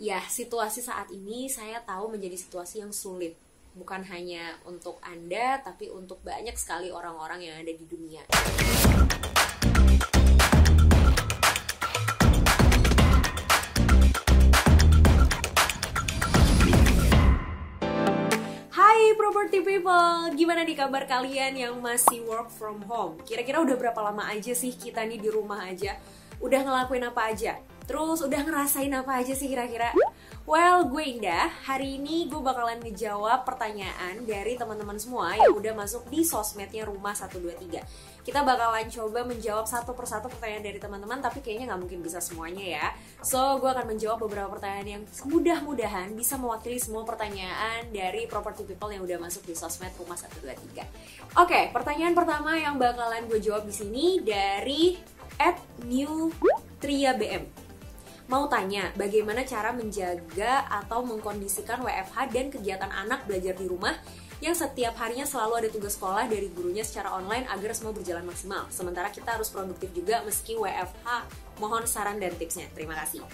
Ya, situasi saat ini saya tahu menjadi situasi yang sulit. Bukan hanya untuk Anda, tapi untuk banyak sekali orang-orang yang ada di dunia. Hai property people, gimana nih kabar kalian yang masih work from home? Kira-kira udah berapa lama aja sih kita nih di rumah aja? Udah ngelakuin apa aja? Terus udah ngerasain apa aja sih kira-kira? Well, gue Indah, hari ini gue bakalan ngejawab pertanyaan dari teman-teman semua yang udah masuk di sosmednya Rumah 123. Kita bakalan coba menjawab satu persatu pertanyaan dari teman-teman, tapi kayaknya nggak mungkin bisa semuanya ya. So, gue akan menjawab beberapa pertanyaan yang mudah-mudahan bisa mewakili semua pertanyaan dari property people yang udah masuk di sosmed Rumah 123. Oke, pertanyaan pertama yang bakalan gue jawab di sini dari @newtriabm. Mau tanya, bagaimana cara menjaga atau mengkondisikan WFH dan kegiatan anak belajar di rumah yang setiap harinya selalu ada tugas sekolah dari gurunya secara online agar semua berjalan maksimal. Sementara kita harus produktif juga meski WFH. Mohon saran dan tipsnya. Terima kasih.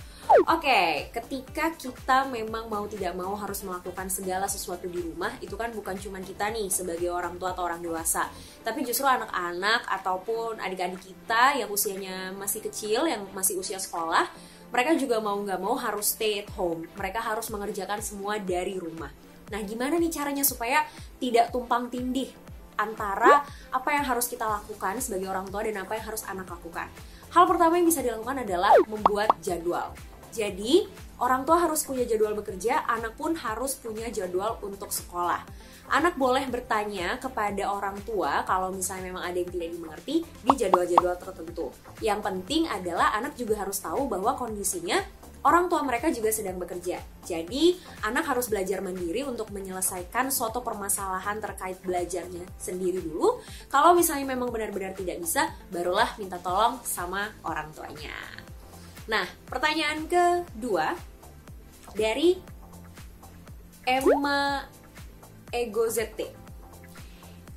Oke, ketika kita memang mau tidak mau harus melakukan segala sesuatu di rumah, itu kan bukan cuma kita nih sebagai orang tua atau orang dewasa, tapi justru anak-anak ataupun adik-adik kita yang usianya masih kecil, yang masih usia sekolah, mereka juga mau nggak mau harus stay at home. Mereka harus mengerjakan semua dari rumah. Nah, gimana nih caranya supaya tidak tumpang tindih antara apa yang harus kita lakukan sebagai orang tua dan apa yang harus anak lakukan? Hal pertama yang bisa dilakukan adalah membuat jadwal. Jadi, orang tua harus punya jadwal bekerja, anak pun harus punya jadwal untuk sekolah. Anak boleh bertanya kepada orang tua kalau misalnya memang ada yang tidak dimengerti di jadwal-jadwal tertentu. Yang penting adalah anak juga harus tahu bahwa kondisinya orang tua mereka juga sedang bekerja. Jadi, anak harus belajar mandiri untuk menyelesaikan suatu permasalahan terkait belajarnya sendiri dulu. Kalau misalnya memang benar-benar tidak bisa, barulah minta tolong sama orang tuanya. Nah, pertanyaan kedua dari Emma Ego ZT.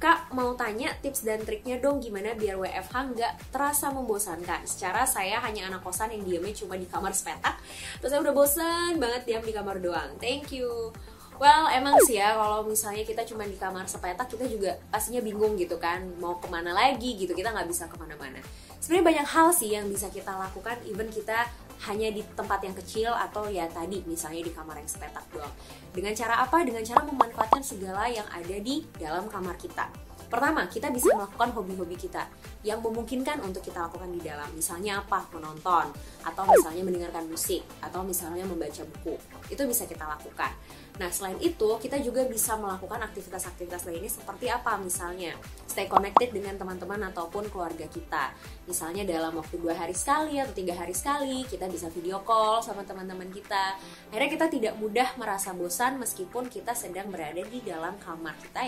Kak, mau tanya tips dan triknya dong gimana biar WFH nggak terasa membosankan. Secara saya hanya anak kosan yang diamnya cuma di kamar sepetak, terus saya udah bosan banget diam di kamar doang. Thank you. Well, emang sih ya kalau misalnya kita cuma di kamar sepetak, kita juga pastinya bingung gitu kan, mau kemana lagi gitu, kita nggak bisa kemana-mana. Sebenarnya banyak hal sih yang bisa kita lakukan, even kita hanya di tempat yang kecil atau ya tadi misalnya di kamar yang sepetak doang. Dengan cara apa? Dengan cara memanfaatkan segala yang ada di dalam kamar kita. Pertama, kita bisa melakukan hobi-hobi kita yang memungkinkan untuk kita lakukan di dalam. Misalnya apa? Menonton, atau misalnya mendengarkan musik, atau misalnya membaca buku. Itu bisa kita lakukan. Nah, selain itu, kita juga bisa melakukan aktivitas-aktivitas lainnya seperti apa? Misalnya, stay connected dengan teman-teman ataupun keluarga kita. Misalnya dalam waktu 2 hari sekali atau 3 hari sekali, kita bisa video call sama teman-teman kita. Akhirnya kita tidak mudah merasa bosan meskipun kita sedang berada di dalam kamar kita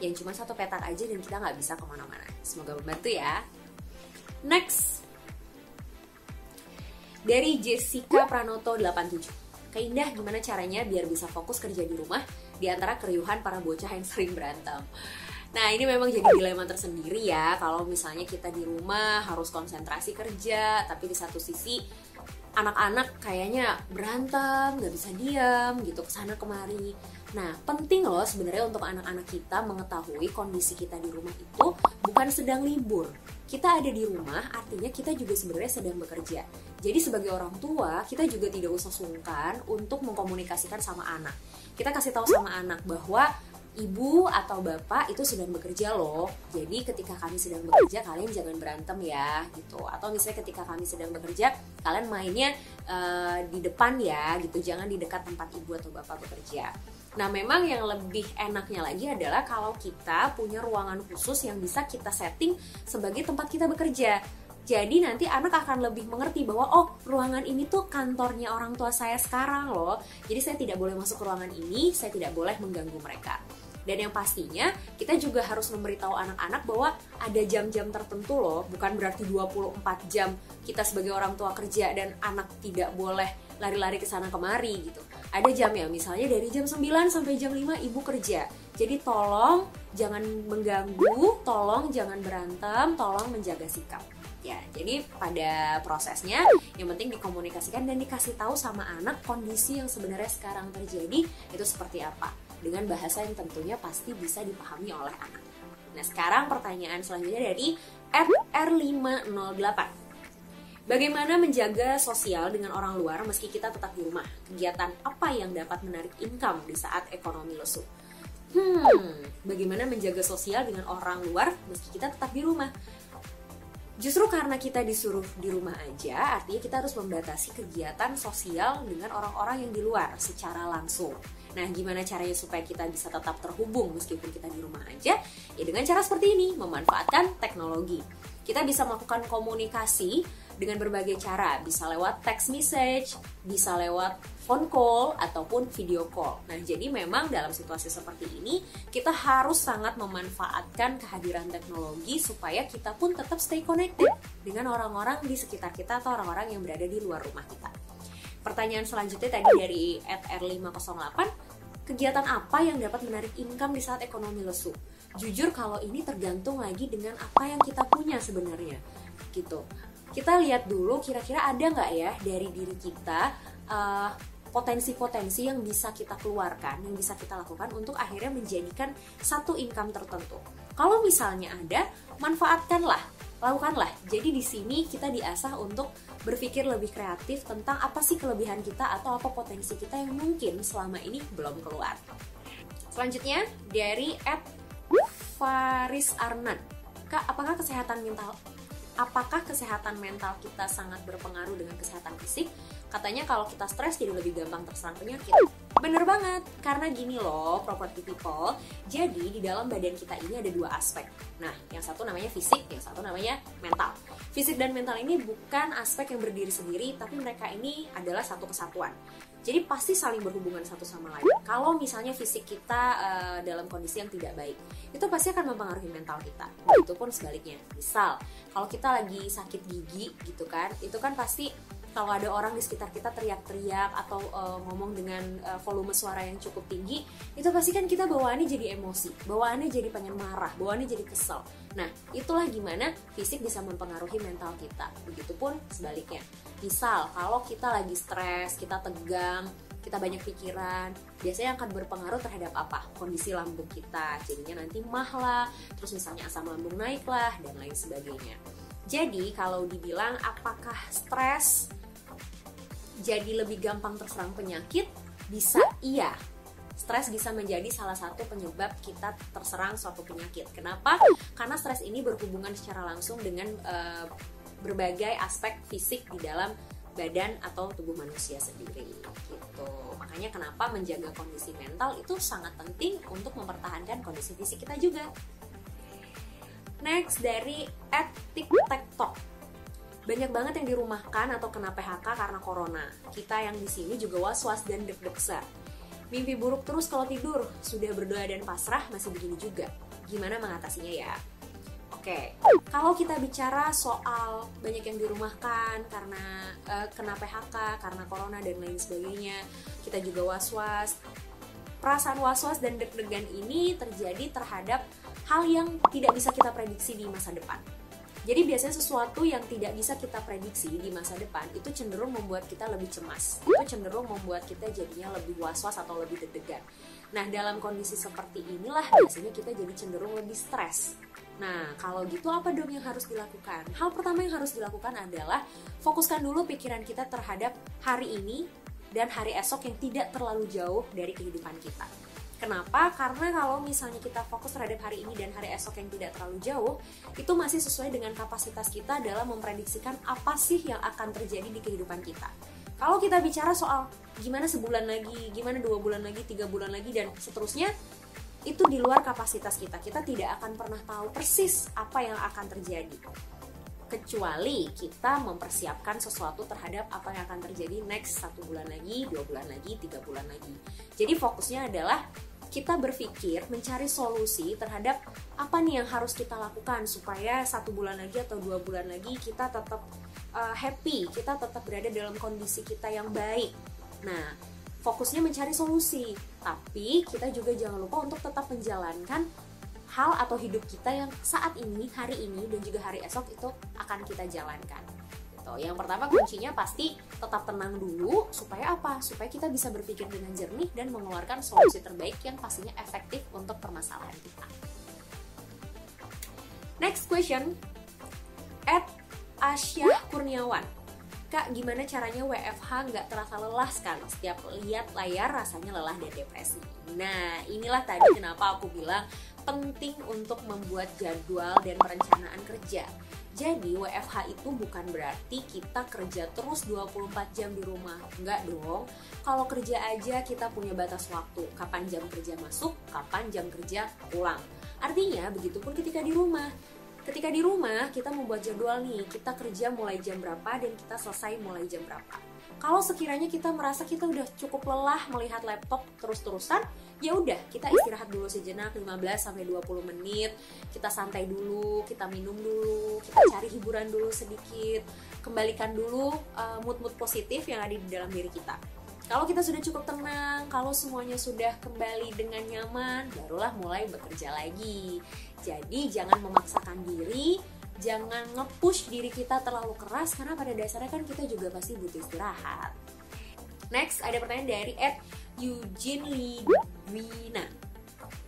yang cuma satu petak aja dan kita nggak bisa kemana-mana. Semoga membantu ya. Next, dari Jessica Pranoto 87. Kak Indah, gimana caranya biar bisa fokus kerja di rumah di antara keriuhan para bocah yang sering berantem? Nah, ini memang jadi dilema tersendiri ya. Kalau misalnya kita di rumah harus konsentrasi kerja, tapi di satu sisi anak-anak kayaknya berantem, nggak bisa diam gitu kesana kemari. Nah, penting loh sebenarnya untuk anak-anak kita mengetahui kondisi kita di rumah itu bukan sedang libur. Kita ada di rumah, artinya kita juga sebenarnya sedang bekerja. Jadi sebagai orang tua, kita juga tidak usah sungkan untuk mengkomunikasikan sama anak. Kita kasih tahu sama anak bahwa ibu atau bapak itu sedang bekerja loh. Jadi ketika kami sedang bekerja, kalian jangan berantem ya gitu. Atau misalnya ketika kami sedang bekerja, kalian mainnya di depan ya gitu. Jangan di dekat tempat ibu atau bapak bekerja. Nah, memang yang lebih enaknya lagi adalah kalau kita punya ruangan khusus yang bisa kita setting sebagai tempat kita bekerja. Jadi nanti anak akan lebih mengerti bahwa oh, ruangan ini tuh kantornya orang tua saya sekarang loh. Jadi saya tidak boleh masuk ke ruangan ini, saya tidak boleh mengganggu mereka. Dan yang pastinya kita juga harus memberitahu anak-anak bahwa ada jam-jam tertentu loh. Bukan berarti 24 jam kita sebagai orang tua kerja dan anak tidak boleh lari-lari ke sana kemari gitu. Ada jam ya, misalnya dari jam 9 sampai jam 5 ibu kerja. Jadi tolong jangan mengganggu, tolong jangan berantem, tolong menjaga sikap. Ya, jadi pada prosesnya yang penting dikomunikasikan dan dikasih tahu sama anak kondisi yang sebenarnya sekarang terjadi itu seperti apa, dengan bahasa yang tentunya pasti bisa dipahami oleh anak. Nah, sekarang pertanyaan selanjutnya dari @r508. Bagaimana menjaga sosial dengan orang luar meski kita tetap di rumah? Kegiatan apa yang dapat menarik income di saat ekonomi lesu? Bagaimana menjaga sosial dengan orang luar meski kita tetap di rumah? Justru karena kita disuruh di rumah aja, artinya kita harus membatasi kegiatan sosial dengan orang-orang yang di luar secara langsung. Nah, gimana caranya supaya kita bisa tetap terhubung meskipun kita di rumah aja? Ya dengan cara seperti ini, memanfaatkan teknologi. Kita bisa melakukan komunikasi dengan berbagai cara, bisa lewat text message, bisa lewat phone call, ataupun video call. Nah, jadi memang dalam situasi seperti ini, kita harus sangat memanfaatkan kehadiran teknologi supaya kita pun tetap stay connected dengan orang-orang di sekitar kita atau orang-orang yang berada di luar rumah kita. Pertanyaan selanjutnya tadi dari @r508, kegiatan apa yang dapat menarik income di saat ekonomi lesu? Jujur kalau ini tergantung lagi dengan apa yang kita punya sebenarnya, gitu. Kita lihat dulu kira-kira ada nggak ya dari diri kita potensi-potensi yang bisa kita keluarkan, yang bisa kita lakukan untuk akhirnya menjadikan satu income tertentu. Kalau misalnya ada, manfaatkanlah, lakukanlah. Jadi di sini kita diasah untuk berpikir lebih kreatif tentang apa sih kelebihan kita atau apa potensi kita yang mungkin selama ini belum keluar. Selanjutnya dari @Faris Arnan. Kak, apakah kesehatan mental kita sangat berpengaruh dengan kesehatan fisik? Katanya kalau kita stres jadi lebih gampang terserang penyakit. Bener banget, karena gini loh property people. Jadi di dalam badan kita ini ada dua aspek. Nah, yang satu namanya fisik, yang satu namanya mental. Fisik dan mental ini bukan aspek yang berdiri sendiri, tapi mereka ini adalah satu kesatuan. Jadi pasti saling berhubungan satu sama lain. Kalau misalnya fisik kita dalam kondisi yang tidak baik, itu pasti akan mempengaruhi mental kita. Begitupun sebaliknya. Misal, kalau kita lagi sakit gigi gitu kan, itu kan pasti kalau ada orang di sekitar kita teriak-teriak atau ngomong dengan volume suara yang cukup tinggi, itu pasti kan kita bawaannya jadi emosi, bawaannya jadi pengen marah, bawaannya jadi kesel. Nah, itulah gimana fisik bisa mempengaruhi mental kita. Begitupun sebaliknya. Misal, kalau kita lagi stres, kita tegang, kita banyak pikiran, biasanya akan berpengaruh terhadap apa? Kondisi lambung kita. Jadinya nanti mah lah, terus misalnya asam lambung naik lah, dan lain sebagainya. Jadi, kalau dibilang apakah stres jadi lebih gampang terserang penyakit? Bisa iya. Stres bisa menjadi salah satu penyebab kita terserang suatu penyakit. Kenapa? Karena stres ini berhubungan secara langsung dengan berbagai aspek fisik di dalam badan atau tubuh manusia sendiri gitu. Makanya kenapa menjaga kondisi mental itu sangat penting untuk mempertahankan kondisi fisik kita juga. Next dari @tiktektok. Banyak banget yang dirumahkan atau kena PHK karena corona. Kita yang di sini juga was-was dan deg-degan. Mimpi buruk terus kalau tidur. Sudah berdoa dan pasrah masih begini juga. Gimana mengatasinya ya? Oke, kalau kita bicara soal banyak yang dirumahkan karena kena PHK, karena corona dan lain sebagainya, kita juga was-was. Perasaan was-was dan deg-degan ini terjadi terhadap hal yang tidak bisa kita prediksi di masa depan. Jadi biasanya sesuatu yang tidak bisa kita prediksi di masa depan itu cenderung membuat kita lebih cemas. Itu cenderung membuat kita jadinya lebih was-was atau lebih deg-degan. Nah, dalam kondisi seperti inilah biasanya kita jadi cenderung lebih stres. Nah, kalau gitu apa dong yang harus dilakukan? Hal pertama yang harus dilakukan adalah fokuskan dulu pikiran kita terhadap hari ini dan hari esok yang tidak terlalu jauh dari kehidupan kita. Kenapa? Karena kalau misalnya kita fokus terhadap hari ini dan hari esok yang tidak terlalu jauh, itu masih sesuai dengan kapasitas kita dalam memprediksikan apa sih yang akan terjadi di kehidupan kita. Kalau kita bicara soal gimana sebulan lagi, gimana 2 bulan lagi, 3 bulan lagi, dan seterusnya, itu di luar kapasitas kita. Kita tidak akan pernah tahu persis apa yang akan terjadi. Kecuali kita mempersiapkan sesuatu terhadap apa yang akan terjadi next 1 bulan lagi, 2 bulan lagi, 3 bulan lagi. Jadi fokusnya adalah kita berpikir mencari solusi terhadap apa nih yang harus kita lakukan supaya 1 bulan lagi atau 2 bulan lagi kita tetap happy, kita tetap berada dalam kondisi kita yang baik. Nah, fokusnya mencari solusi, tapi kita juga jangan lupa untuk tetap menjalankan hal atau hidup kita yang saat ini, hari ini, dan juga hari esok itu akan kita jalankan. Gitu. Yang pertama kuncinya pasti tetap tenang dulu, supaya apa? Supaya kita bisa berpikir dengan jernih dan mengeluarkan solusi terbaik yang pastinya efektif untuk permasalahan kita. Next question, @Asyah Kurniawan. Kak, gimana caranya WFH nggak terasa lelah sekali? Setiap lihat layar rasanya lelah dan depresi. Nah, inilah tadi kenapa aku bilang penting untuk membuat jadwal dan perencanaan kerja. Jadi WFH itu bukan berarti kita kerja terus 24 jam di rumah. Enggak dong. Kalau kerja aja kita punya batas waktu. Kapan jam kerja masuk, kapan jam kerja pulang. Artinya begitupun ketika di rumah. Ketika di rumah kita membuat jadwal nih, kita kerja mulai jam berapa dan kita selesai mulai jam berapa. Kalau sekiranya kita merasa kita udah cukup lelah melihat laptop terus-terusan, ya udah kita istirahat dulu sejenak 15-20 menit, kita santai dulu, kita minum dulu, kita cari hiburan dulu sedikit, kembalikan dulu mood-mood positif yang ada di dalam diri kita. Kalau kita sudah cukup tenang, kalau semuanya sudah kembali dengan nyaman, barulah mulai bekerja lagi. Jadi jangan memaksakan diri, jangan nge-push diri kita terlalu keras, karena pada dasarnya kan kita juga pasti butuh istirahat. Next, ada pertanyaan dari @Eugene Lidwina.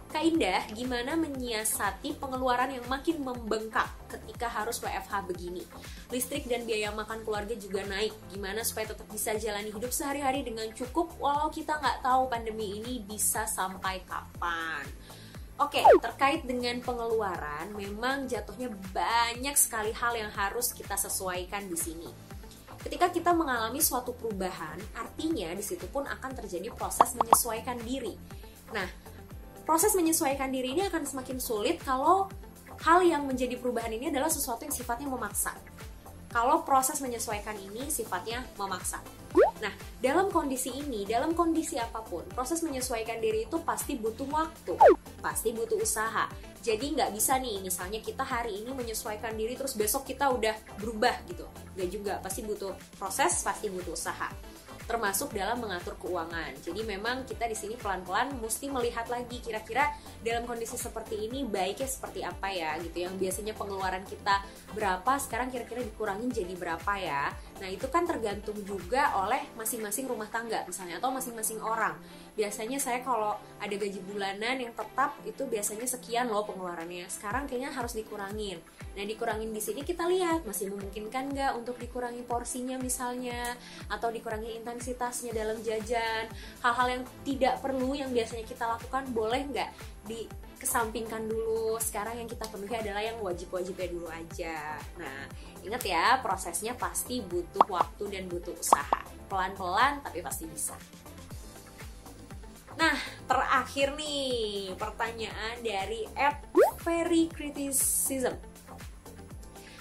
Kak Indah, gimana menyiasati pengeluaran yang makin membengkak ketika harus WFH begini? Listrik dan biaya makan keluarga juga naik. Gimana supaya tetap bisa jalani hidup sehari-hari dengan cukup walau kita nggak tahu pandemi ini bisa sampai kapan? Oke, terkait dengan pengeluaran, memang jatuhnya banyak sekali hal yang harus kita sesuaikan di sini. Ketika kita mengalami suatu perubahan, artinya di situ pun akan terjadi proses menyesuaikan diri. Nah, proses menyesuaikan diri ini akan semakin sulit kalau hal yang menjadi perubahan ini adalah sesuatu yang sifatnya memaksa. Kalau proses menyesuaikan ini sifatnya memaksa. Nah, dalam kondisi ini, dalam kondisi apapun, proses menyesuaikan diri itu pasti butuh waktu, pasti butuh usaha. Jadi nggak bisa nih, misalnya kita hari ini menyesuaikan diri terus besok kita udah berubah gitu. Nggak juga, pasti butuh proses, pasti butuh usaha. Termasuk dalam mengatur keuangan. Jadi memang kita di sini pelan-pelan mesti melihat lagi kira-kira dalam kondisi seperti ini baiknya seperti apa ya gitu. Yang biasanya pengeluaran kita berapa, sekarang kira-kira dikurangin jadi berapa ya. Nah, itu kan tergantung juga oleh masing-masing rumah tangga misalnya atau masing-masing orang. Biasanya saya kalau ada gaji bulanan yang tetap itu biasanya sekian loh pengeluarannya. Sekarang kayaknya harus dikurangin. Nah, dikurangin di sini kita lihat masih memungkinkan nggak untuk dikurangi porsinya misalnya, atau dikurangi intensitasnya dalam jajan. Hal-hal yang tidak perlu yang biasanya kita lakukan boleh nggak dikesampingkan dulu. Sekarang yang kita penuhi adalah yang wajib-wajibnya dulu aja. Nah, ingat ya, prosesnya pasti butuh waktu dan butuh usaha. Pelan-pelan tapi pasti bisa. Nah, terakhir nih pertanyaan dari @verycriticism.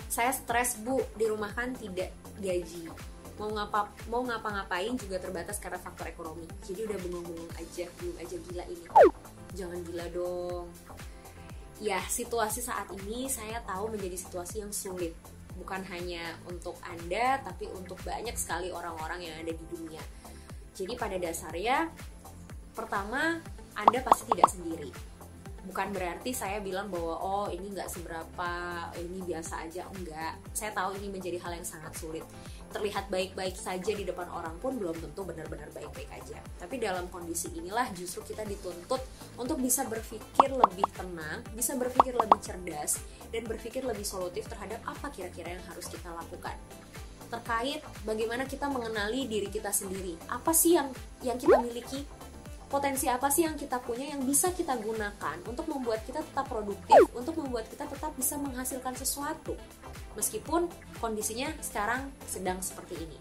Saya stres bu, di rumah kan tidak gaji. Mau ngapa-ngapain juga terbatas karena faktor ekonomi. Jadi udah bengong-bengong aja, belum aja gila ini. Jangan gila dong. Ya, situasi saat ini saya tahu menjadi situasi yang sulit. Bukan hanya untuk Anda, tapi untuk banyak sekali orang-orang yang ada di dunia. Jadi pada dasarnya, pertama, Anda pasti tidak sendiri. Bukan berarti saya bilang bahwa oh ini nggak seberapa, ini biasa aja, enggak. Saya tahu ini menjadi hal yang sangat sulit. Terlihat baik-baik saja di depan orang pun belum tentu benar-benar baik-baik aja. Tapi dalam kondisi inilah justru kita dituntut untuk bisa berpikir lebih tenang, bisa berpikir lebih cerdas, dan berpikir lebih solutif terhadap apa kira-kira yang harus kita lakukan. Terkait bagaimana kita mengenali diri kita sendiri. Apa sih yang kita miliki? Potensi apa sih yang kita punya yang bisa kita gunakan untuk membuat kita tetap produktif, untuk membuat kita tetap bisa menghasilkan sesuatu meskipun kondisinya sekarang sedang seperti ini.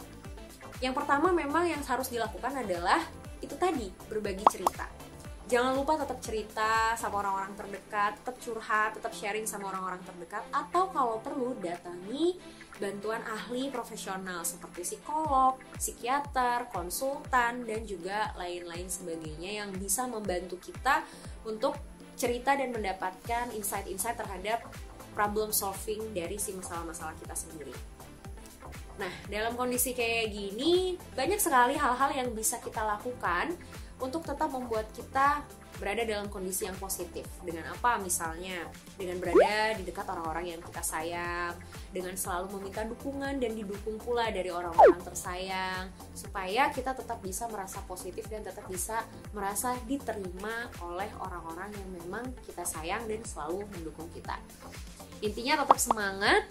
Yang pertama memang yang harus dilakukan adalah itu tadi, berbagi cerita. Jangan lupa tetap cerita sama orang-orang terdekat, tetap curhat, tetap sharing sama orang-orang terdekat, atau kalau perlu datangi bantuan ahli profesional seperti psikolog, psikiater, konsultan, dan juga lain-lain sebagainya yang bisa membantu kita untuk cerita dan mendapatkan insight-insight terhadap problem solving dari si masalah-masalah kita sendiri. Nah, dalam kondisi kayak gini, banyak sekali hal-hal yang bisa kita lakukan untuk tetap membuat kita berada dalam kondisi yang positif. Dengan apa? Misalnya, dengan berada di dekat orang-orang yang kita sayang, dengan selalu meminta dukungan dan didukung pula dari orang-orang tersayang, supaya kita tetap bisa merasa positif dan tetap bisa merasa diterima oleh orang-orang yang memang kita sayang dan selalu mendukung kita. Intinya tetap semangat,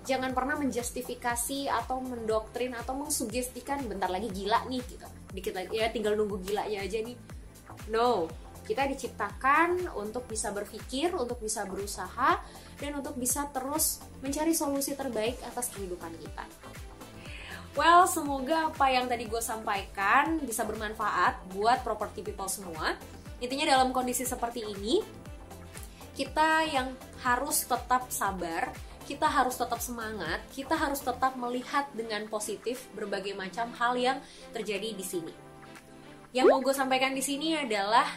jangan pernah menjustifikasi atau mendoktrin atau mengsugestikan bentar lagi gila nih gitu. Dikit lagi ya tinggal nunggu gilanya aja nih. No, kita diciptakan untuk bisa berpikir, untuk bisa berusaha, dan untuk bisa terus mencari solusi terbaik atas kehidupan kita. Well, semoga apa yang tadi gue sampaikan bisa bermanfaat buat property people semua. Intinya dalam kondisi seperti ini, kita yang harus tetap sabar, kita harus tetap semangat, kita harus tetap melihat dengan positif berbagai macam hal yang terjadi di sini. Yang mau gue sampaikan di sini adalah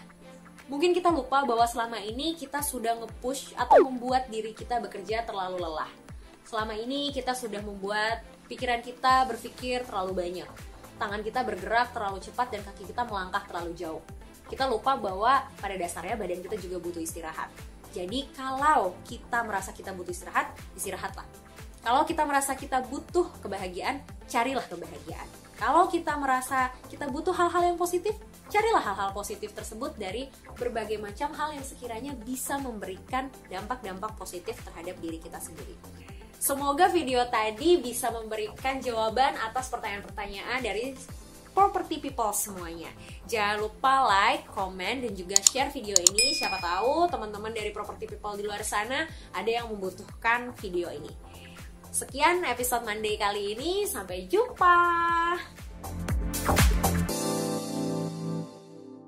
mungkin kita lupa bahwa selama ini kita sudah nge-push atau membuat diri kita bekerja terlalu lelah. Selama ini kita sudah membuat pikiran kita berpikir terlalu banyak. Tangan kita bergerak terlalu cepat dan kaki kita melangkah terlalu jauh. Kita lupa bahwa pada dasarnya badan kita juga butuh istirahat. Jadi kalau kita merasa kita butuh istirahat, istirahatlah. Kalau kita merasa kita butuh kebahagiaan, carilah kebahagiaan. Kalau kita merasa kita butuh hal-hal yang positif, carilah hal-hal positif tersebut dari berbagai macam hal yang sekiranya bisa memberikan dampak-dampak positif terhadap diri kita sendiri. Semoga video tadi bisa memberikan jawaban atas pertanyaan-pertanyaan dari property people semuanya. Jangan lupa like, komen, dan juga share video ini. Siapa tahu teman-teman dari property people di luar sana ada yang membutuhkan video ini. Sekian episode Monday kali ini, sampai jumpa.